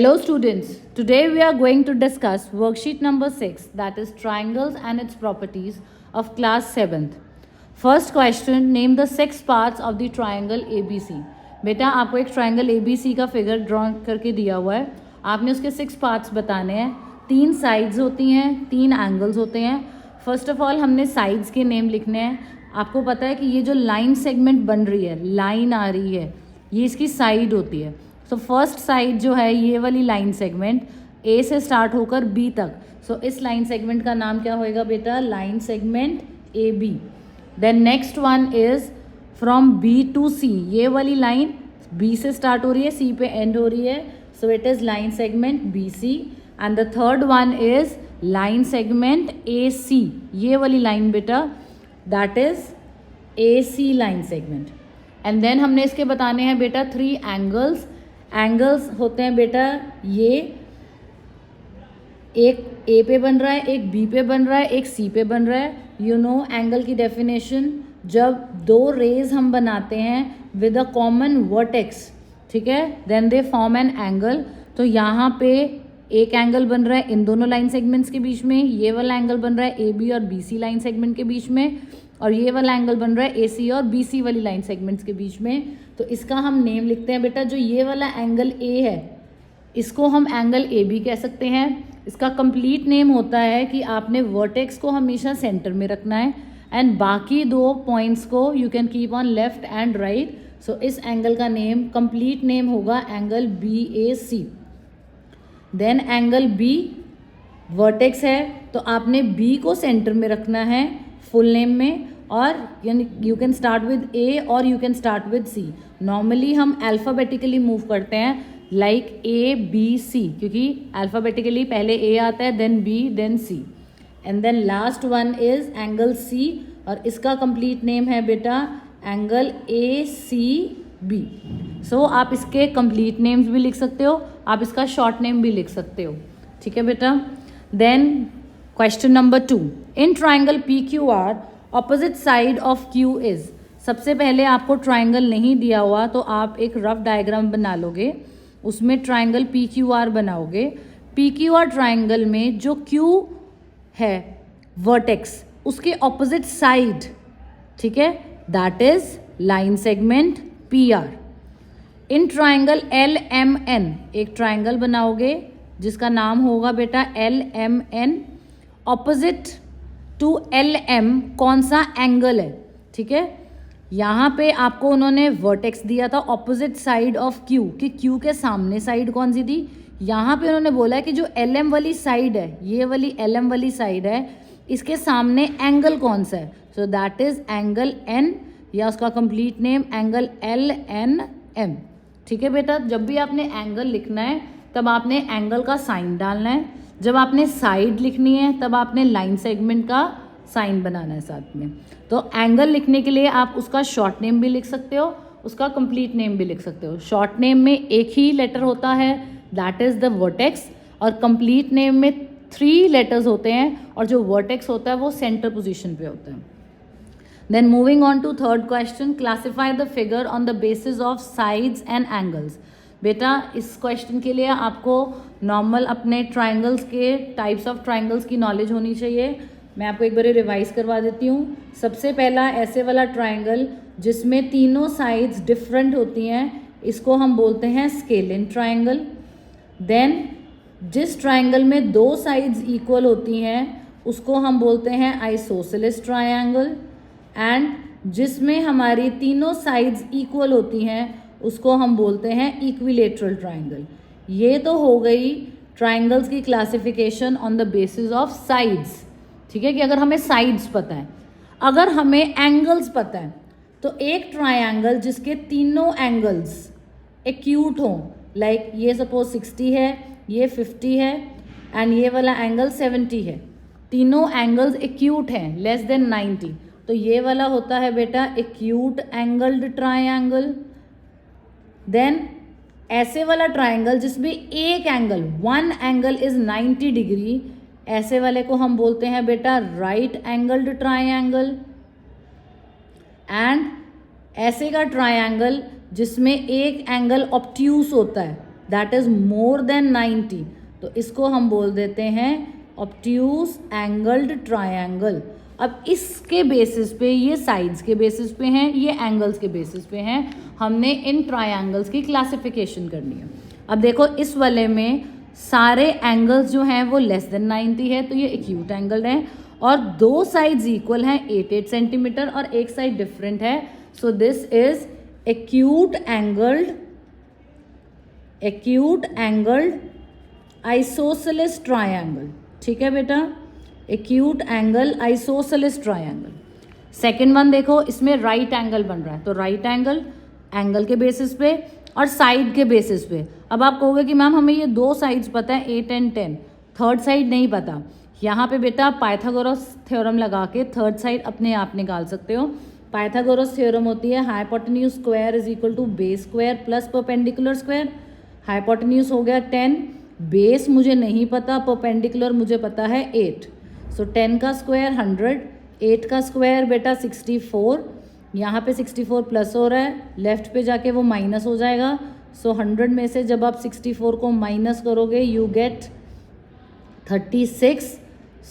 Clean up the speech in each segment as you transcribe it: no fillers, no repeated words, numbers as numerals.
Hello students, today we are going to discuss worksheet number 6, that is triangles and its properties of class 7th. First question, name the 6 parts of the triangle ABC. बेटा आपको एक triangle ABC का figure draw करके दिया हुआ है, आपने उसके 6 पार्ट्स बताने हैं. 3 साइड्स होती हैं, 3 एंगल्स होते हैं. फर्स्ट ऑफ ऑल हमने साइड्स के नेम लिखने हैं. आपको पता है कि ये जो लाइन सेगमेंट बन रही है, लाइन आ रही है, ये इसकी साइड होती है. सो फर्स्ट साइड जो है ये वाली लाइन सेगमेंट ए से स्टार्ट होकर बी तक. सो इस लाइन सेगमेंट का नाम क्या होएगा बेटा? Line segment A B. Then next one is from B to C. ये वाली लाइन बी से स्टार्ट हो रही है, सी पे एंड हो रही है. So it is line segment B C. And the third one is line segment A C. ये वाली लाइन बेटा that is A C line segment. And then हमने इसके बताने हैं बेटा 3 एंगल्स. एंगल्स होते हैं बेटा ये एक ए पे बन रहा है, एक बी पे बन रहा है, एक सी पे बन रहा है. यू नो एंगल की डेफिनेशन, जब 2 रेज हम बनाते हैं विद अ कॉमन वर्टेक्स, ठीक है, then they form an angle. तो यहाँ पे एक एंगल बन रहा है इन दोनों लाइन सेगमेंट्स के बीच में, ये वाला एंगल बन रहा है ए बी और बी सी लाइन सेगमेंट के बीच में, और ये वाला एंगल बन रहा है ए सी और बी सी वाली लाइन सेगमेंट्स के बीच में. तो इसका हम नेम लिखते हैं बेटा, जो ये वाला एंगल ए है इसको हम एंगल ए बी कह सकते हैं. इसका कंप्लीट नेम होता है कि आपने वर्टेक्स को हमेशा सेंटर में रखना है एंड बाकी 2 पॉइंट्स को you can keep on left and right. So इस एंगल का नेम, कंप्लीट नेम होगा angle B A C. Then angle B vertex है तो आपने बी को सेंटर में रखना है फुल नेम में, और you can start with A और you can start with C. Normally हम अल्फ़ाबेटिकली मूव करते हैं लाइक ए बी सी, क्योंकि अल्फ़ाबेटिकली पहले ए आता है, then B, then C, and then last one is angle C, और इसका कंप्लीट नेम है बेटा एंगल ए सी बी. सो आप इसके कंप्लीट नेम्स भी लिख सकते हो, आप इसका शॉर्ट नेम भी लिख सकते हो, ठीक है बेटा. Then question number 2, in triangle P Q R opposite side of Q is. सबसे पहले आपको ट्राइंगल नहीं दिया हुआ तो आप एक रफ डायग्राम बना लोगे, उसमें ट्राइंगल पी क्यू आर बनाओगे. पी क्यू आर ट्राइंगल में जो क्यू है वर्टेक्स, उसके ऑपोजिट साइड, ठीक है, that is line segment P R. In triangle L M N एक ट्राइंगल बनाओगे जिसका नाम होगा बेटा L M N. Opposite to L M कौन सा एंगल है, ठीक है, यहाँ पे आपको उन्होंने वर्टेक्स दिया था ऑपोजिट साइड ऑफ क्यू, कि क्यू के सामने साइड कौन सी थी. यहाँ पे उन्होंने बोला है कि जो एल एम वाली साइड है, ये वाली एल एम वाली साइड है, इसके सामने एंगल कौन सा है. So that is angle N, या उसका complete name angle L N M. ठीक है बेटा, जब भी आपने एंगल लिखना है तब आपने एंगल का साइन डालना है, जब आपने साइड लिखनी है तब आपने लाइन सेगमेंट का साइन बनाना है साथ में. तो एंगल लिखने के लिए आप उसका शॉर्ट नेम भी लिख सकते हो, उसका कंप्लीट नेम भी लिख सकते हो. शॉर्ट नेम में एक ही लेटर होता है, दैट इज द वर्टेक्स, और कंप्लीट नेम में 3 लेटर्स होते हैं, और जो वर्टेक्स होता है वो सेंटर पोजीशन पे होता है. Then moving on to third question, classify the figure on the basis of sides and angles. बेटा इस क्वेश्चन के लिए आपको नॉर्मल अपने ट्राइंगल्स के टाइप्स ऑफ ट्राइंगल्स की नॉलेज होनी चाहिए. मैं आपको एक बार रिवाइज करवा देती हूँ. सबसे पहला ऐसे वाला ट्राइंगल जिसमें तीनों साइड्स डिफरेंट होती हैं, इसको हम बोलते हैं स्केलिन ट्राइंगल. देन जिस ट्राइंगल में 2 साइड्स इक्वल होती हैं उसको हम बोलते हैं आइसोसेलेस ट्राइंगल. एंड जिसमें हमारी तीनों साइड्स इक्वल होती हैं उसको हम बोलते हैं इक्विलेटरल ट्राइंगल. ये तो हो गई ट्राइंगल्स की classification on the basis of sides, ठीक है, कि अगर हमें साइड्स पता है. अगर हमें एंगल्स पता है तो एक ट्राइंगल जिसके तीनों एंगल्स एक्यूट हों, लाइक ये सपोज 60 है, ये 50 है, एंड ये वाला एंगल 70 है, तीनों एंगल्स एक्यूट हैं लेस देन 90, तो ये वाला होता है बेटा एक्यूट एंगल्ड ट्राइंगल. देन ऐसे वाला ट्राइंगल जिसमें एक एंगल, 1 एंगल इज 90 डिग्री, ऐसे वाले को हम बोलते हैं बेटा राइट एंगल्ड ट्राइंगल. एंड ऐसे का ट्राइंगल जिसमें एक एंगल ऑब्ट्यूस होता है, दैट इज मोर देन 90, तो इसको हम बोल देते हैं ऑब्ट्यूज एंगल्ड ट्रायंगल। अब इसके बेसिस पे, ये साइड्स के बेसिस पे हैं, ये एंगल्स के बेसिस पे हैं, हमने इन ट्रायंगल्स की क्लासिफिकेशन करनी है। अब देखो इस वाले में सारे एंगल्स जो हैं वो लेस देन 90 है, तो ये एक्यूट एंगल है, और दो साइड्स इक्वल हैं 8 सेंटीमीटर और एक साइड डिफरेंट है, सो this is acute angled isosceles triangle. ठीक है बेटा, acute angle isosceles triangle. Second one देखो, इसमें राइट एंगल बन रहा है, तो राइट एंगल के बेसिस पे और साइड के बेसिस पे। अब आप कहोगे कि मैम हमें ये दो साइड्स पता है 8 एंड 10, थर्ड साइड नहीं पता। यहाँ पे बेटा पाइथागोरस थ्योरम लगा के थर्ड साइड अपने आप निकाल सकते हो। पाइथागोरस थ्योरम होती है hypotenuse square is equal to base square plus perpendicular square. Hypotenuse हो गया 10, बेस मुझे नहीं पता, परपेंडिकुलर मुझे पता है 8, सो 10 का स्क्वायर 100, 8 का स्क्वायर बेटा 64, यहाँ पे 64 प्लस हो रहा है, लेफ्ट पे जाके वो माइनस हो जाएगा, सो 100 में से जब आप 64 को माइनस करोगे यू गेट 36,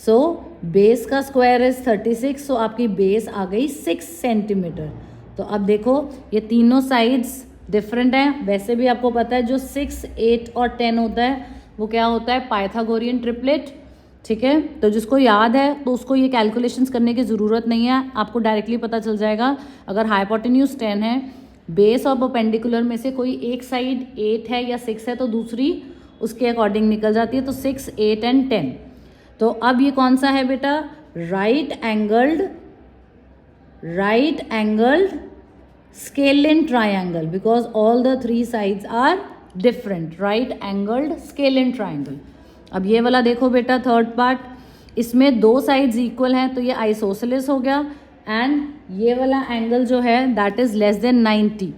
सो बेस का स्क्वायर इज 36, सो आपकी बेस आ गई 6 सेंटीमीटर। तो अब देखो ये तीनों साइड्स डिफरेंट हैं, वैसे भी आपको पता है जो 6, 8 और 10 होता है वो क्या होता है, पाइथागोरियन ट्रिपलेट। ठीक है, तो जिसको याद है तो उसको ये कैलकुलेशंस करने की ज़रूरत नहीं है, आपको डायरेक्टली पता चल जाएगा। अगर हाइपोटेन्यूज 10 है, बेस और परपेंडिकुलर में से कोई एक साइड 8 है या 6 है तो दूसरी उसके अकॉर्डिंग निकल जाती है, तो 6, 8 एंड 10। तो अब ये कौन सा है बेटा, right angled scalene triangle, because all the three sides are different, right angled scalene triangle। अब ये वाला देखो बेटा थर्ड पार्ट, इसमें दो साइड्स इक्वल हैं तो ये आइसोसेलेस हो गया, एंड ये वाला एंगल जो है that is less than 90,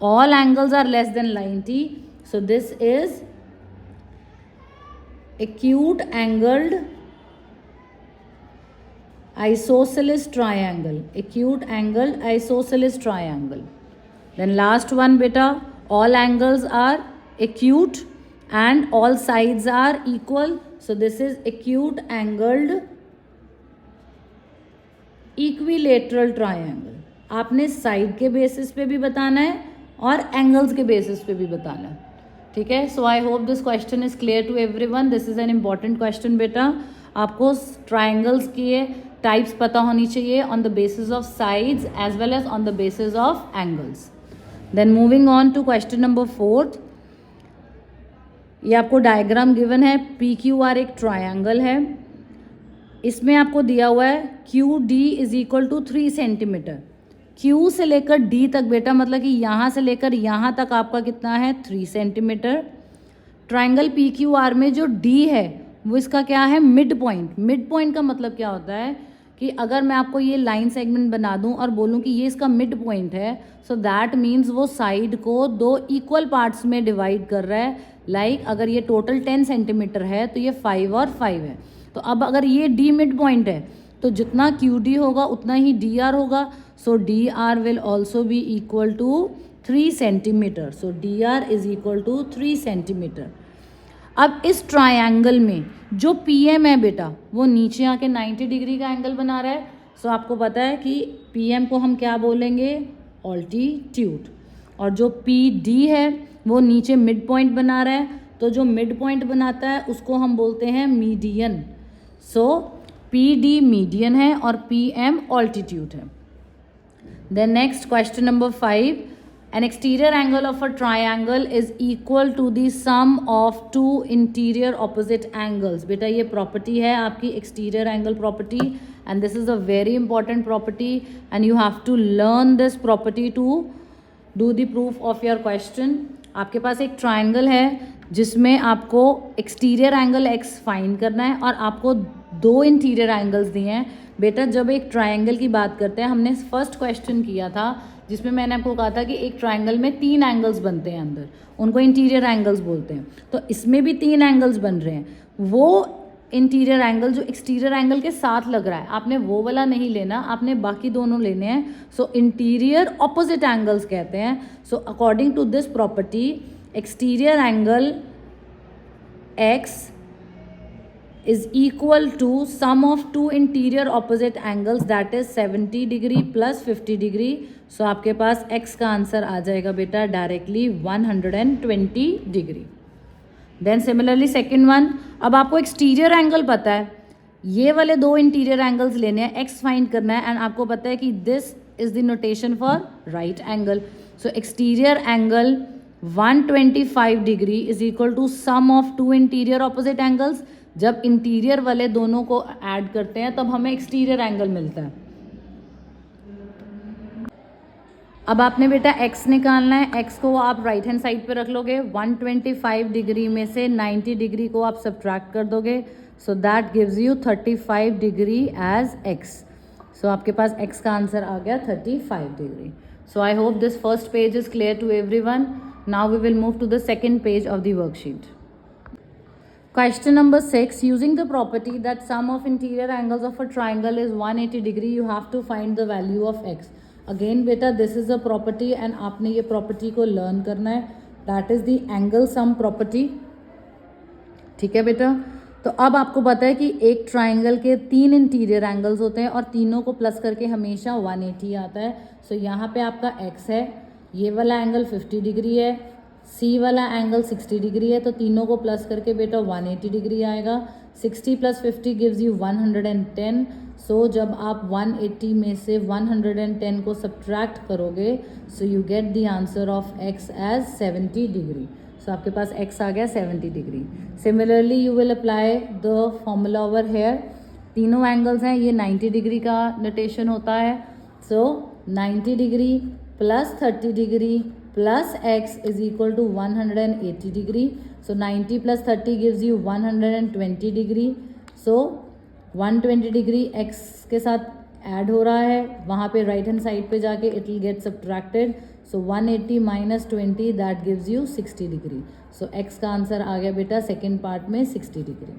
all angles are less than 90, so this is acute angled isosceles triangle, acute angled isosceles triangle। Then last one beta, all angles are acute and all sides are equal, so this is acute angled equilateral triangle। आपने side के basis पे भी बताना है और angles के basis पे भी बताना है। ठीक है, so I hope this question is clear to everyone. This is an important question बेटा, आपको ट्राइंगल्स की टाइप्स पता होनी चाहिए on the basis of sides as well as on the basis of angles. Then moving on to question number 4, ये आपको diagram given है, PQR एक ट्रायंगल है, इसमें आपको दिया हुआ है QD is equal to 3 centimetre. Q से लेकर D तक बेटा, मतलब कि यहाँ से लेकर यहाँ तक आपका कितना है 3 सेंटीमीटर। ट्राइंगल PQR में जो D है वो इसका क्या है, मिड पॉइंट। मिड पॉइंट का मतलब क्या होता है कि अगर मैं आपको ये लाइन सेगमेंट बना दूं और बोलूं कि ये इसका मिड पॉइंट है, सो दैट मीन्स वो साइड को दो इक्वल पार्ट्स में डिवाइड कर रहा है। लाइक अगर ये टोटल 10 सेंटीमीटर है तो ये 5 और 5 है। तो अब अगर ये D मिड पॉइंट है तो जितना QD होगा उतना ही DR होगा, so DR will also be equal to 3 centimetre, so DR is equal to 3 centimetre. अब इस ट्रायंगल में जो PM है बेटा वो नीचे आके 90 डिग्री का एंगल बना रहा है, सो आपको पता है कि PM को हम क्या बोलेंगे, ऑल्टीट्यूड, और जो PD है वो नीचे मिड पॉइंट बना रहा है, तो जो मिड पॉइंट बनाता है उसको हम बोलते हैं मीडियन। सो PD मीडियन है और PM ऑल्टीट्यूड है। Then next question number 5, an exterior angle of a triangle is equal to the sum of two interior opposite angles। बेटा ये प्रॉपर्टी है आपकी exterior angle property, and this is a very important property and you have to learn this property to do the proof of your question। आपके पास एक triangle है जिसमें आपको exterior angle x find करना है और आपको दो इंटीरियर एंगल्स दिए हैं। बेटा जब एक ट्राइंगल की बात करते हैं, हमने फर्स्ट क्वेश्चन किया था जिसमें मैंने आपको कहा था कि एक ट्राइंगल में 3 एंगल्स बनते हैं अंदर, उनको इंटीरियर एंगल्स बोलते हैं। तो इसमें भी 3 एंगल्स बन रहे हैं, वो इंटीरियर एंगल जो एक्सटीरियर एंगल के साथ लग रहा है आपने वो वाला नहीं लेना, आपने बाकी दोनों लेने हैं। सो इंटीरियर ऑपोजिट एंगल्स कहते हैं। So according to this property exterior angle x is equal to sum of two interior opposite angles, that is 70 degree plus 50 degree. So आपके पास x का आंसर आ जाएगा बेटा directly 120 degree. Then similarly second one, अब आपको exterior angle पता है, ये वाले दो इंटीरियर एंगल्स लेने हैं, x फाइंड करना है, एंड आपको पता है कि this is the notation for right angle. So exterior angle 125 degree is equal to sum of two interior opposite angles. जब इंटीरियर वाले दोनों को ऐड करते हैं तब हमें एक्सटीरियर एंगल मिलता है. अब आपने बेटा x निकालना है. x को आप राइट हैंड साइड पे रख लोगे. 125 डिग्री में से 90 डिग्री को आप सब्ट्रैक्ट कर दोगे. So that gives you 35 degree as x. So आपके पास x का आंसर आ गया 35 degree. So I hope this first page is clear to everyone. Now we will move to the second page of the worksheet. Question number 6. Using the property that sum of interior angles of a triangle is 180 degree, you have to find the value of x. Again बेटा this is a property and आपने ये property को learn करना है. That is the angle sum property. ठीक है बेटा. तो अब आपको पता है कि एक ट्राइंगल के 3 इंटीरियर एंगल्स होते हैं और तीनों को प्लस करके हमेशा 180 आता है. सो यहाँ पे आपका x है, ये वाला एंगल 50 डिग्री है, सी वाला एंगल 60 डिग्री है, तो तीनों को प्लस करके बेटा 180 डिग्री आएगा. 60 प्लस 50 गिव्स यू 110. सो जब आप 180 में से 110 को सब्ट्रैक्ट करोगे so you get the answer of x as 70 degree. So आपके पास x आ गया 70 degree. Similarly you will apply the formula over here. तीनों एंगल्स हैं, ये 90 डिग्री का नोटेशन होता है. So 90 degree plus 30 degree plus x is equal to 180 degree. So 90 plus 30 gives you 120 degree. So 120 degree x के साथ ऐड हो रहा है, वहाँ पे राइट हैंड साइड पे जाके it will get subtracted. So 180 minus 20 that gives you 60 degree. So x का आंसर आ गया बेटा सेकेंड पार्ट में 60 डिग्री.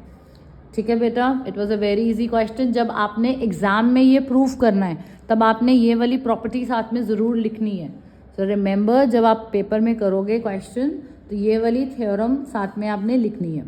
ठीक है बेटा, it was a very easy question. जब आपने एग्जाम में ये प्रूफ करना है तब आपने ये वाली प्रॉपर्टी साथ में ज़रूर लिखनी है. सो रिमेंबर जब आप पेपर में करोगे क्वेश्चन तो ये वाली थ्योरम साथ में आपने लिखनी है.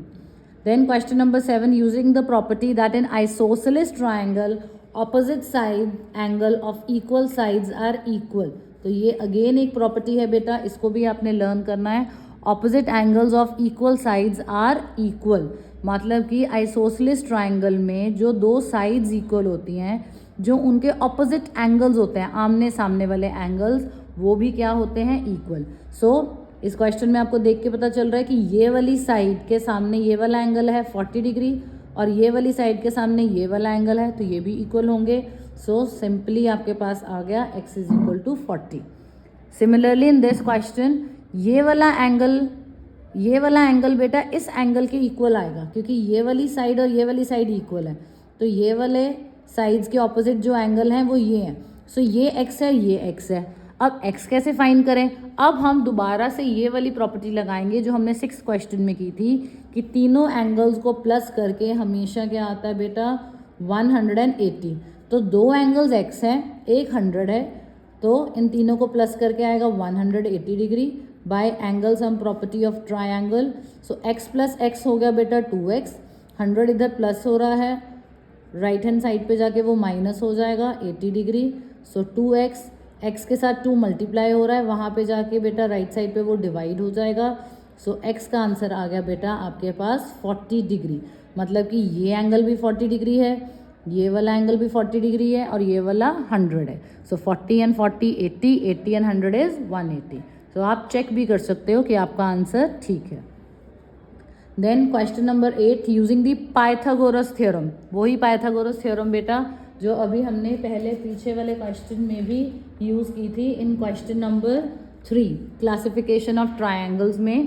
Then question number 7. Using the property that in isosceles triangle opposite side angle of equal sides are equal. तो ये अगेन एक प्रॉपर्टी है बेटा, इसको भी आपने लर्न करना है. Opposite angles of equal sides are equal मतलब कि आइसोसेलेस ट्राइंगल में जो दो साइड्स इक्वल होती हैं, जो उनके ऑपोजिट एंगल्स होते हैं, आमने सामने वाले एंगल्स, वो भी क्या होते हैं इक्वल. सो इस क्वेश्चन में आपको देख के पता चल रहा है कि ये वाली साइड के सामने ये वाला एंगल है 40 डिग्री और ये वाली साइड के सामने ये वाला एंगल है, तो ये भी इक्वल होंगे. सो सिंपली आपके पास आ गया x is equal to 40. Similarly in this question ये वाला एंगल बेटा इस एंगल के इक्वल आएगा क्योंकि ये वाली साइड और ये वाली साइड इक्वल है. तो ये वाले साइड्स के ऑपोजिट जो एंगल हैं वो ये हैं. सो ये x है, ये x है. अब x कैसे फाइंड करें? अब हम दोबारा से ये वाली प्रॉपर्टी लगाएंगे जो हमने 6 क्वेश्चन में की थी कि तीनों एंगल्स को प्लस करके हमेशा क्या आता है बेटा 180. तो दो एंगल्स x हैं, एक 100 है, तो इन तीनों को प्लस करके आएगा 180 degree by angle sum property of triangle. So x plus x हो गया बेटा 2x. 100 इधर प्लस हो रहा है, राइट हैंड साइड पे जाके वो माइनस हो जाएगा 80 डिग्री. सो 2x, x के साथ 2 मल्टीप्लाई हो रहा है, वहाँ पे जाके बेटा राइट साइड पे वो डिवाइड हो जाएगा. सो x का आंसर आ गया बेटा आपके पास 40 डिग्री. मतलब कि ये एंगल भी 40 डिग्री है, ये वाला एंगल भी 40 डिग्री है और ये वाला 100 है. सो 40 एंड 40 80, 80 एंड 100 इज़ 180. सो आप चेक भी कर सकते हो कि आपका आंसर ठीक है. Then question number 8. Using the Pythagoras theorem. वही पाइथागोरस थ्योरम बेटा जो अभी हमने पहले पीछे वाले क्वेश्चन में भी यूज़ की थी in question number 3 classification of triangles में.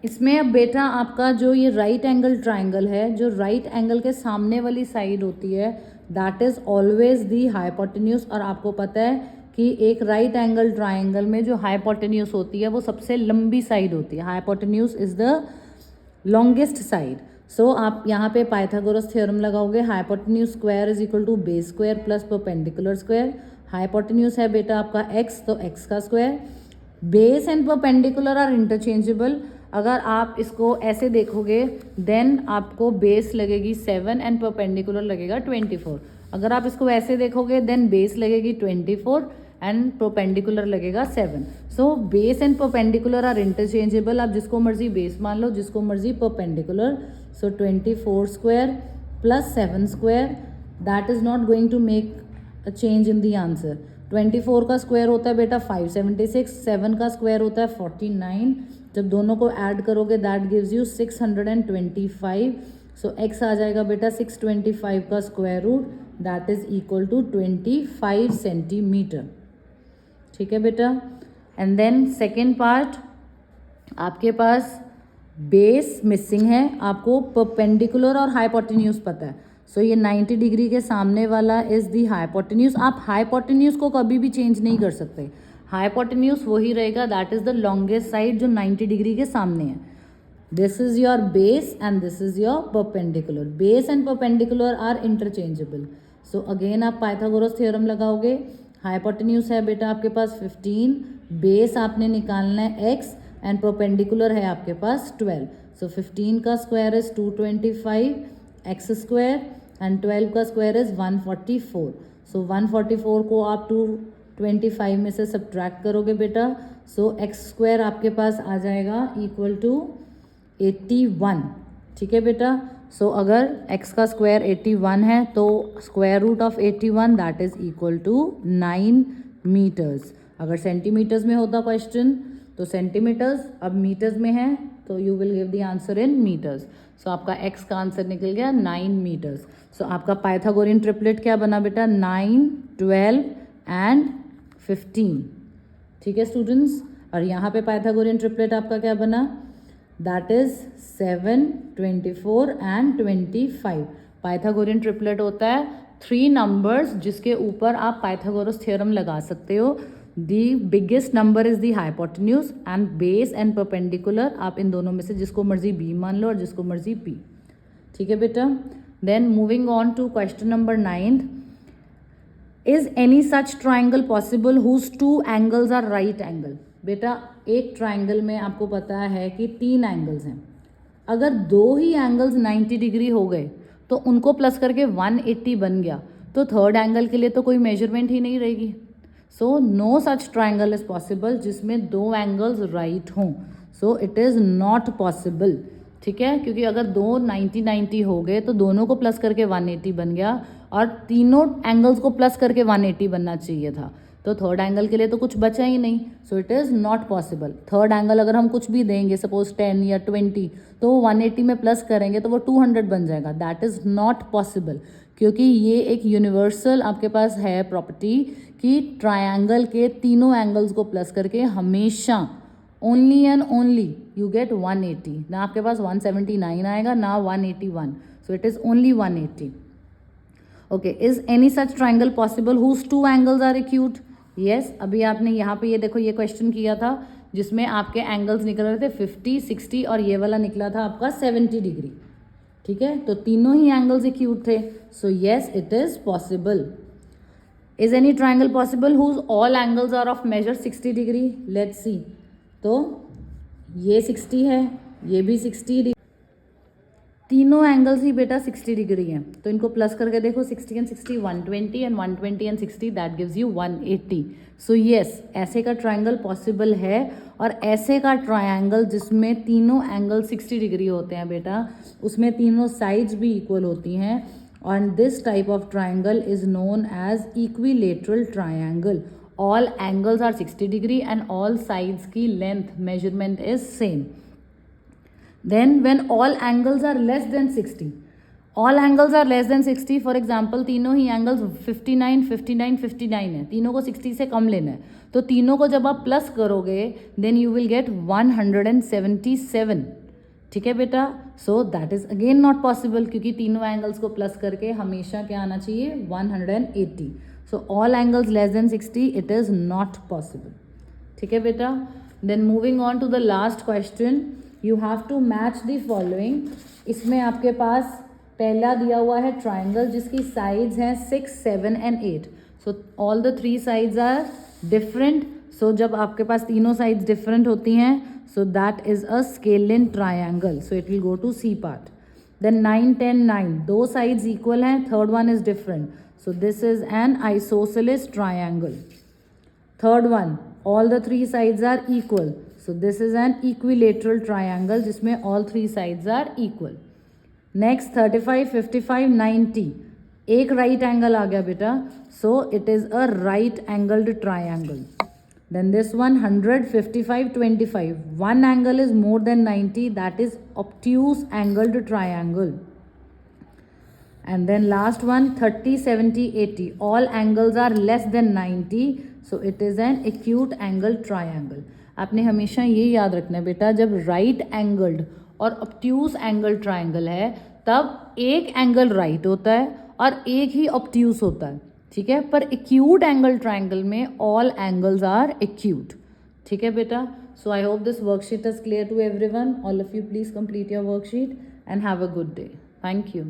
इसमें अब बेटा आपका जो ये राइट एंगल ट्राइंगल है, जो राइट एंगल के सामने वाली साइड होती है that is always the hypotenuse. और आपको पता है कि एक राइट एंगल ट्राइंगल में जो हाइपोटेन्यूज होती है वो सबसे लंबी साइड होती है. Hypotenuse is the longest side. सो आप यहाँ पे पाइथागोरस थ्योरम लगाओगे. Hypotenuse square is equal to base square plus perpendicular square. Hypotenuse है बेटा आपका x, तो x का square base and perpendicular are interchangeable. अगर आप इसको ऐसे देखोगे देन आपको बेस लगेगी 7 एंड परपेंडिकुलर लगेगा 24। अगर आप इसको ऐसे देखोगे देन बेस लगेगी 24 एंड परपेंडिकुलर लगेगा 7। So base and perpendicular are interchangeable. आप जिसको मर्जी बेस मान लो, जिसको मर्जी perpendicular. So 24 square plus 7 square, that is not going to make a change in the answer. 24 का स्क्वायर होता है बेटा 576, 7 का स्क्वायर होता है 49। जब दोनों को ऐड करोगे that gives you 625। So x आ जाएगा बेटा 625 का square root, that is equal to 25 centimetre. ठीक है बेटा। एंड देन सेकेंड पार्ट, आपके पास बेस मिसिंग है, आपको परपेंडिकुलर और हाइपोटेन्यूज पता है। सो ये 90 डिग्री के सामने वाला इज दी हाइपोटेन्यूज। आप हाइपोटेन्यूज को कभी भी चेंज नहीं कर सकते, हाइपोटेन्यूज वही रहेगा, that is the longest side जो 90 डिग्री के सामने है। This is your base and this is your perpendicular. Base and perpendicular are interchangeable. So again आप पाइथागोरस थ्योरम लगाओगे। हाइपोटेन्यूज है बेटा आपके पास 15, बेस आपने निकालना है x एंड परपेंडिकुलर है आपके पास 12। सो 15 का square is 225 x square and 12 का स्क्वायर इज 144। सो 144 को आप 225 में से सब्ट्रैक्ट करोगे बेटा। सो एक्स स्क्वायर आपके पास आ जाएगा इक्वल टू 81। ठीक है बेटा। सो अगर x का स्क्वायर 81 है तो square root of 81 that is equal to 9 metres. अगर सेंटीमीटर्स में होता क्वेश्चन तो सेंटीमीटर्स, अब मीटर्स में है तो you will give the answer in metres. So आपका x का आंसर निकल गया 9 मीटर्स। सो आपका पाइथागोरियन ट्रिपलेट क्या बना बेटा 9, 12 एंड 15। ठीक है स्टूडेंट्स। और यहाँ पे पाइथागोरियन ट्रिपलेट आपका क्या बना, that is 7, 24 and 25। Pythagorean triplet होता है 3 नंबर्स जिसके ऊपर आप पाइथागोरस थ्योरम लगा सकते हो। The biggest number is the hypotenuse and base and perpendicular, आप इन दोनों में से जिसको मर्जी b मान लो और जिसको मर्जी p। ठीक है बेटा। Then moving on to question number 9, is any such triangle possible whose 2 angles are right angle. बेटा एक ट्राइंगल में आपको पता है कि 3 एंगल्स हैं, अगर 2 ही एंगल्स 90 डिग्री हो गए तो उनको प्लस करके 180 बन गया, तो थर्ड एंगल के लिए तो कोई मेजरमेंट ही नहीं रहेगी। So no such triangle is possible जिसमें 2 एंगल्स राइट हों। So it is not possible. ठीक है, क्योंकि अगर 2 90 हो गए तो दोनों को प्लस करके 180 बन गया और तीनों एंगल्स को प्लस करके 180 बनना चाहिए था, तो थर्ड एंगल के लिए तो कुछ बचा ही नहीं। सो it is not possible. Third angle अगर हम कुछ भी देंगे, सपोज 10 या 20, तो वो 180 में प्लस करेंगे तो वो 200 बन जाएगा। दैट इज़ नॉट पॉसिबल, क्योंकि ये एक यूनिवर्सल आपके पास है प्रॉपर्टी कि ट्रायंगल के तीनों एंगल्स को प्लस करके हमेशा only and only you get 180। ना आपके पास 179 आएगा ना 181। So it is only 180। Okay, is any such triangle possible whose 2 angles are acute. Yes, अभी आपने यहाँ पे ये देखो ये क्वेश्चन किया था जिसमें आपके एंगल्स निकल रहे थे 50, 60 और ये वाला निकला था आपका 70 डिग्री। ठीक है, तो तीनों ही एंगल्स एक्यूट थे। So yes it is possible. Is any triangle possible whose all angles are of measure 60 degree. Let's see. तो ये 60 है, ये भी 60 डिग्री, तीनों एंगल्स ही बेटा 60 डिग्री हैं, तो इनको प्लस करके देखो 60 and 60 120 and 120 and 60 that gives you 180। So yes, ऐसे का ट्राइंगल पॉसिबल है। और ऐसे का ट्राइंगल जिसमें तीनों एंगल 60 डिग्री होते हैं बेटा, उसमें तीनों साइड्स भी इक्वल होती हैं, और this type of triangle is known as equilateral triangle. All angles are 60 degree and all sides की length measurement is same. Then when all angles are less than 60, all angles are less than 60, for example तीनों ही angles 59, 59, 59 है, तीनों को 60 से कम लेना है, तो तीनों को जब आप प्लस करोगे देन यू विल गेट 177। ठीक है बेटा। सो that is again not possible, क्योंकि तीनों एंगल्स को प्लस करके हमेशा क्या आना चाहिए 180। So all angles less than 60 it is not possible. ठीक है बेटा। Then moving on to the last question, you have to match the following. इसमें आपके पास पहला दिया हुआ है ट्राइंगल जिसकी साइड्स हैं 6, 7 and 8। So all the 3 sides are different. सो जब आपके पास तीनों साइड्स डिफरेंट होती हैं, so that is a scalene triangle, so it will go to C part. Then 9, 10, 9, दो साइड्स इक्वल हैं, third one is different, so this is an isosceles triangle. Third one, all the three sides are equal, so this is an equilateral triangle जिसमें all three sides are equal. Next 35, 55, 90, एक right angle आ गया बेटा, so it is a right angled triangle. Then this one 100, 55, 25, one angle is more than 90, that is obtuse angled triangle. And then last one 30, 70, 80, all angles are less than 90, so it is an acute angle triangle. आपने हमेशा ये याद रखना है बेटा, जब right angled और obtuse angle triangle है तब एक एंगल राइट होता है और एक ही ऑब्ट्यूज होता है, ठीक है. पर एक्यूट एंगल ट्राइंगल में ऑल एंगल्स आर एक्यूट, ठीक है बेटा. So I hope this worksheet is clear to everyone. All of you please complete your worksheet and have a good day. Thank you.